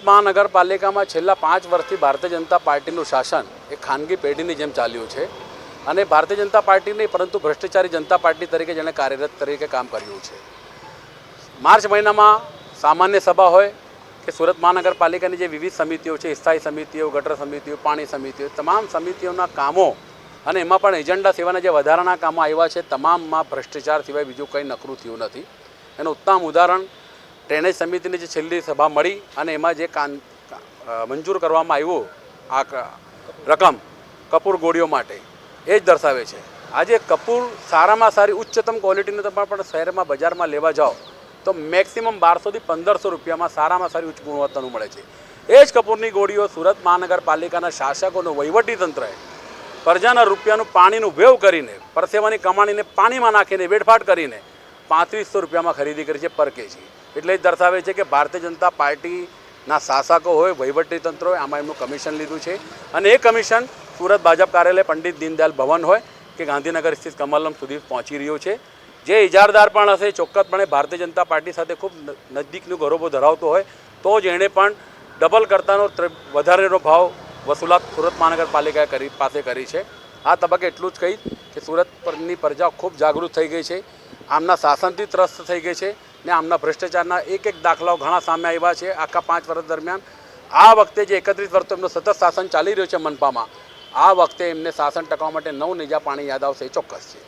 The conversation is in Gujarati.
મહાનગરપાલિકામાં છેલ્લા 5 વર્ષથી ભારતીય જનતા પાર્ટીનું શાસન એક ખાનગી પેઢીની જેમ ચાલ્યું છે અને ભારતીય જનતા પાર્ટી નહીં પરંતુ ભ્રષ્ટાચારી જનતા પાર્ટી તરીકે જેણે કાર્યરત તરીકે કામ કર્યું છે। માર્ચ મહિનામાં સામાન્ય સભા હોય કે સુરત મહાનગરપાલિકાની જે વિવિધ સમિતિઓ છે, સ્થાયી સમિતિઓ, ગટર સમિતિઓ, પાણી સમિતિઓ, તમામ સમિતિઓના કામો અને એમાં પણ એજન્ડા સિવાયના જે વધારાના કામો આવ્યા છે તમામમાં ભ્રષ્ટાચાર સિવાય બીજું કંઈ નકરું થયું નથી। એનું ઉત્તમ ઉદાહરણ ડ્રેનેજ સમિતિની જે છેલ્લી સભા મળી અને એમાં જે મંજૂર કરવામાં આવ્યું આ રકમ કપૂર ગોળીઓ માટે એ જ દર્શાવે છે। આજે કપૂર સારામાં સારી ઉચ્ચતમ ક્વોલિટીનું તમે પણ શહેરમાં બજારમાં લેવા જાઓ તો મેક્સિમમ 1200 થી 1500 રૂપિયામાં સારામાં સારી ઉચ્ચ ગુણવત્તાનું મળે છે। એ જ કપૂરની ગોળીઓ સુરત મહાનગરપાલિકાના શાસકોનું વહીવટીતંત્રએ પ્રજાના રૂપિયાનું પાણીનું વેવ કરીને પરસેવાની કમાણીને પાણીમાં નાખીને વેડફાટ કરીને 3500 રૂપિયામાં ખરીદી કરી છે પર કેજી। એટલે જ દર્શાવે છે કે ભારતીય જનતા પાર્ટીના શાસકો હોય, વહીવટીતંત્ર હોય, આમાં એમનું કમિશન લીધું છે અને એ કમિશન સુરત ભાજપ કાર્યાલય પંડિત દીનદયાલ ભવન હોય કે ગાંધીનગર સ્થિત કમલમ સુધી પહોંચી રહ્યું છે। જે ઇજારદાર પણ હશે ચોક્કસપણે ભારતીય જનતા પાર્ટી સાથે ખૂબ નજદીકનું ગૌરવ ધરાવતો હોય તો જ એણે પણ ડબલ કરતાનો વધારેનો ભાવ વસૂલાત સુરત મહાનગરપાલિકાએ પાસે કરી છે। આ તબક્કે એટલું જ કહીશ કે સુરત પરની પ્રજા ખૂબ જાગૃત થઈ ગઈ છે, આમના શાસનથી ત્રસ્ત થઈ ગઈ છે ને આમના ભ્રષ્ટાચારના એક દાખલાઓ ઘણા સામે આવ્યા છે આખા 5 વર્ષ દરમિયાન। આ વખતે જે 31 વર્ષ એમનું સતત શાસન ચાલી રહ્યું છે મનપામાં, આ વખતે એમને શાસન ટકાવવા માટે 9 નેજા પાણી યાદ આવશે એ ચોક્કસ છે।